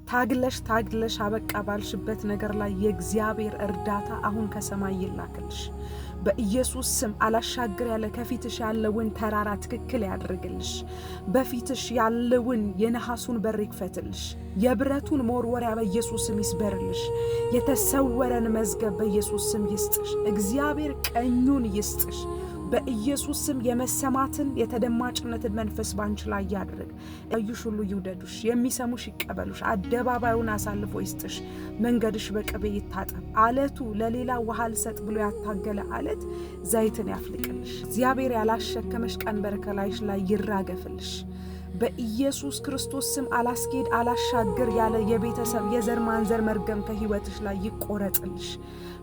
ታግለሽ አበቃ ባልሽበት ነገር ላይ የእግዚአብሔር እርዳታ አሁን ከሰማይ ይላክልሽ። በኢየሱስ ስም አላሻግር ያለ ከፊትሽ ያለውን ተራራ ትክክል ያድርግልሽ። በፊትሽ ያለውን የነሐሱን በር ይክፈትልሽ። የብረቱን መወርወሪያ በኢየሱስ ስም ይስበርልሽ። የተሰወረን መዝገብ በኢየሱስ ስም ይስጥሽ። እግዚአብሔር ቀኙን ይስጥሽ። በኢየሱስ ስም የመሰማትን የተደማጭነትን መንፈስ ባንቺ ላይ ያድርግ። ያዩሽ ሁሉ ይውደዱሽ፣ የሚሰሙሽ ይቀበሉሽ። አደባባዩን አሳልፎ ይስጥሽ። መንገድሽ በቅቤ ይታጠብ። አለቱ ለሌላ ውሃ ልሰጥ ብሎ ያታገለ አለት ዘይትን ያፍልቅልሽ። እግዚአብሔር ያላሸከመሽ ቀንበር ከላይሽ ላይ ይራገፍልሽ። በኢየሱስ ክርስቶስ ስም አላስኬድ አላሻግር ያለ የቤተሰብ የዘር ማንዘር መርገም ከህይወትሽ ላይ ይቆረጥልሽ።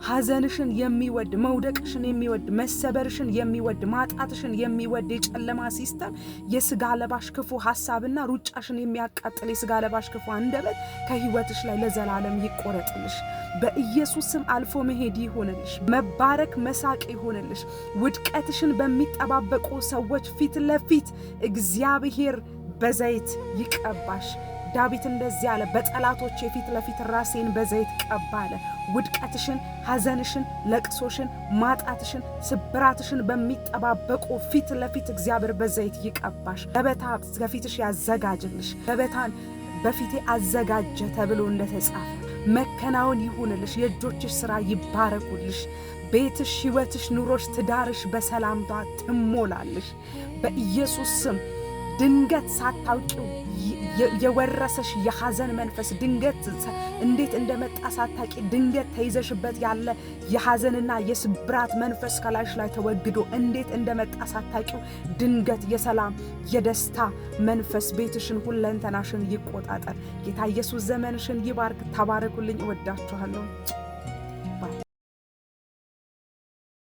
ሐዘንሽን የሚወድ መውደቅሽን የሚወድ መሰበርሽን የሚወድ ማጣትሽን የሚወድ የጨለማ ሲስተም የስጋ ለባሽ ክፉ ሐሳብና ሩጫሽን የሚያቃጥል የስጋ ለባሽ ክፉ አንደበት ከህይወትሽ ላይ ለዘላለም ይቆረጥልሽ። በኢየሱስ ስም አልፎ መሄድ ይሆንልሽ። መባረክ መሳቅ ይሆንልሽ። ውድቀትሽን በሚጠባበቁ ሰዎች ፊት ለፊት እግዚአብሔር በዘይት ይቀባሽ። ዳዊት እንደዚህ አለ፣ በጠላቶች የፊት ለፊት ራሴን በዘይት ቀባለ። ውድቀትሽን፣ ሐዘንሽን፣ ለቅሶሽን፣ ማጣትሽን፣ ስብራትሽን በሚጠባበቁ ፊት ለፊት እግዚአብሔር በዘይት ይቀባሽ። ገበታ ከፊትሽ ያዘጋጅልሽ። ገበታን በፊቴ አዘጋጀ ተብሎ እንደተጻፈ መከናወን ይሁንልሽ። የእጆችሽ ሥራ ይባረኩልሽ። ቤትሽ፣ ህይወትሽ፣ ኑሮሽ፣ ትዳርሽ በሰላምታ ትሞላልሽ በኢየሱስ ስም። ድንገት ሳታውቂው የወረሰሽ የሐዘን መንፈስ ድንገት እንዴት እንደመጣ ሳታቂ ድንገት ተይዘሽበት ያለ የሐዘንና የስብራት መንፈስ ከላይሽ ላይ ተወግዶ እንዴት እንደመጣ ሳታቂው ድንገት የሰላም የደስታ መንፈስ ቤትሽን ሁለንተናሽን ይቆጣጠር። ጌታ ኢየሱስ ዘመንሽን ይባርክ። ተባረኩልኝ። እወዳችኋለሁ።